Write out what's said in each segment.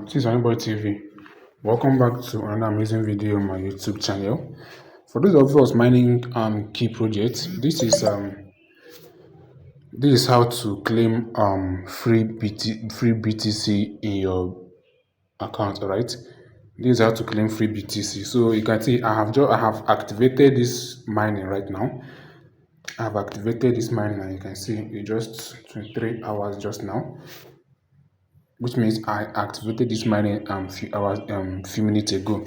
This is Anybody TV. Welcome back to another amazing video on my YouTube channel. For those of us mining key projects, this is how to claim free BTC in your account. Alright, this is how to claim free BTC. So you can see I have activated this mining right now. I have activated this mining, and you can see it just 23 hours just now, which means I activated this mining few minutes ago.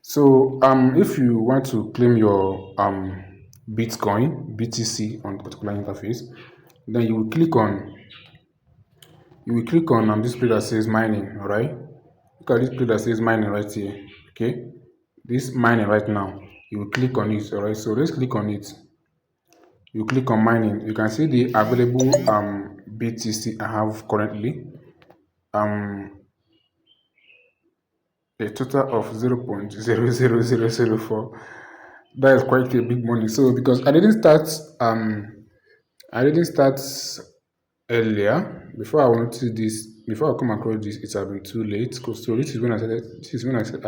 So if you want to claim your Bitcoin BTC on the particular interface, then you will click on this place that says mining. All right, look at this place that says mining right here. Okay, this mining right now, you will click on it. All right, so let's click on it. You click on mining. You can see the available BTC I have currently. A total of 0.00004. That is quite a big money. So because I didn't start earlier, before I come across this, it has been too late. So this is when I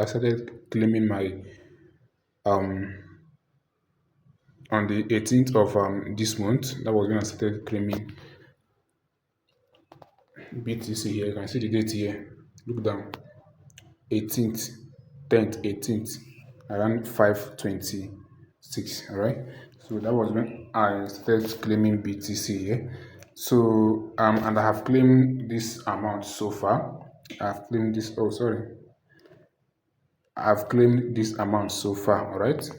started claiming my on the 18th of this month. That was when I started claiming BTC here. You can see the date here. Look down. 18th, 10th, 18th, around 5:26. All right, so that was when I started claiming BTC here. So and I have claimed this amount so far. I've claimed this. Oh, sorry, I've claimed this amount so far. All right,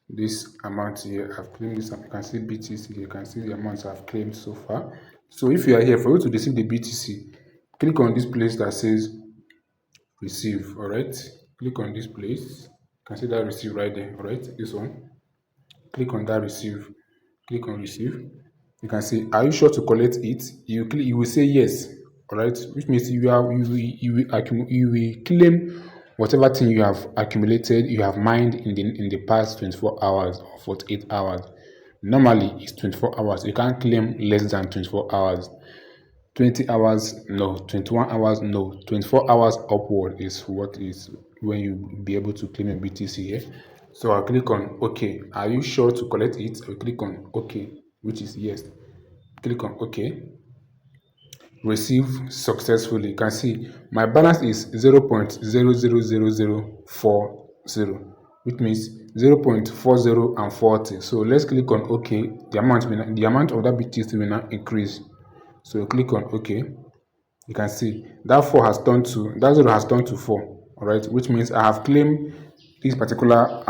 this amount here, I've claimed this. You can see BTC. You can see the amounts I've claimed so far. So if you are here, for you to receive the BTC, click on this place that says receive. All right, click on this place. You can see that receive right there. All right, this one, click on that receive. Click on receive. You can see, are you sure to collect it? You will say yes. All right, which means you will claim whatever thing you have accumulated, you have mined in the past 24 hours or 48 hours. Normally it's 24 hours. You can't claim less than 24 hours. 20 hours, no. 21 hours, no. 24 hours upward is what is when you be able to claim a BTC here. So I'll click on OK. Are you sure to collect it? I'll click on OK, which is yes. Click on OK. Receive successfully. You can see my balance is 0.000040, which means 0.40 and 40. So let's click on OK. The amount of that BTC will now increase. So click on OK. You can see that 0 has turned to 4. All right, which means I have claimed this particular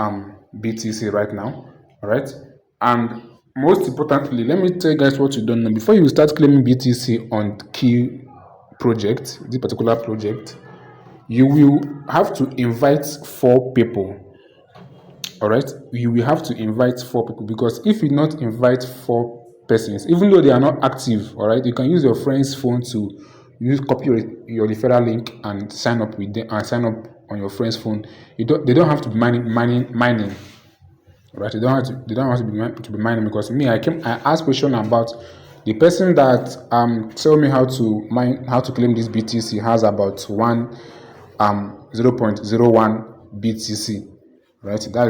BTC right now. All right, and most importantly, let me tell you guys what you don't know. Before you start claiming BTC on key project, this particular project, you will have to invite 4 people. All right, you will have to invite 4 people, because if you not invite 4 persons, even though they are not active, all right, you can use your friend's phone to copy your referral link and sign up with them, and sign up on your friend's phone. They don't have to be mining. Right, they don't have to be mining, because me, I asked question about the person that tell me how to claim this BTC has about 0.01 BTC. Right, that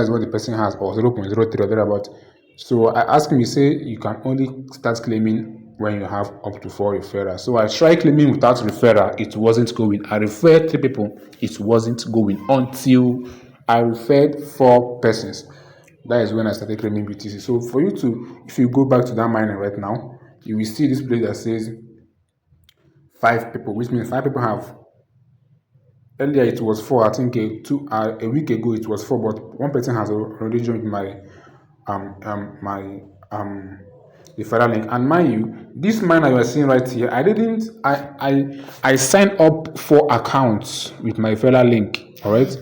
is what the person has, or 0.03 or thereabout. So I asked him, he say you can only start claiming when you have up to 4 referrals. So I tried claiming without referral, it wasn't going. I referred 3 people, it wasn't going, until I referred 4 persons. That is when I started claiming BTC. So for you to, if you go back to that mining right now, you will see this place that says 5 people, which means 5 people have. Earlier it was 4. I think a week ago it was 4, but 1 person has already joined my referral link. And mind you, this miner you are seeing right here, I signed up for accounts with my referral link. All right,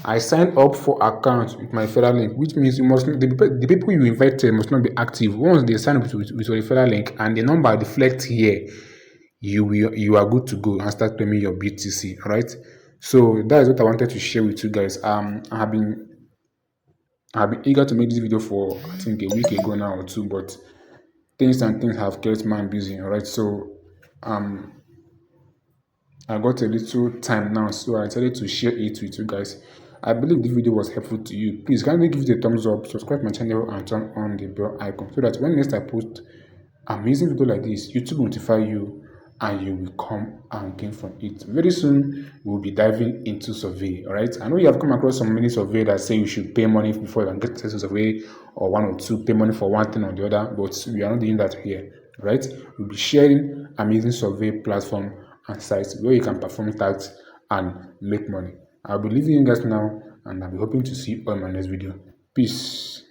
I signed up for accounts with my referral link, which means the people you invited must not be active. Once they sign up with your referral link and the number reflects here, you are good to go and start claiming your BTC. All right, so that is what I wanted to share with you guys. I have been eager to make this video for, I think, a week ago now or 2, but things have kept man busy. All right, so I I got a little time now, so I decided to share it with you guys. I believe this video was helpful to you. Please kindly give it a thumbs up, subscribe to my channel, and turn on the bell icon so that when next I post amazing video like this, YouTube will notify you and you will come and gain from it. Very soon, we'll be diving into survey. All right. I know you have come across some many survey that say you should pay money before you can get access to survey, or one or two pay money for one thing or the other, but we are not doing that here. Right. We'll be sharing amazing survey platform and sites where you can perform tasks and make money. I'll be leaving you guys now, and I'll be hoping to see you on my next video. Peace.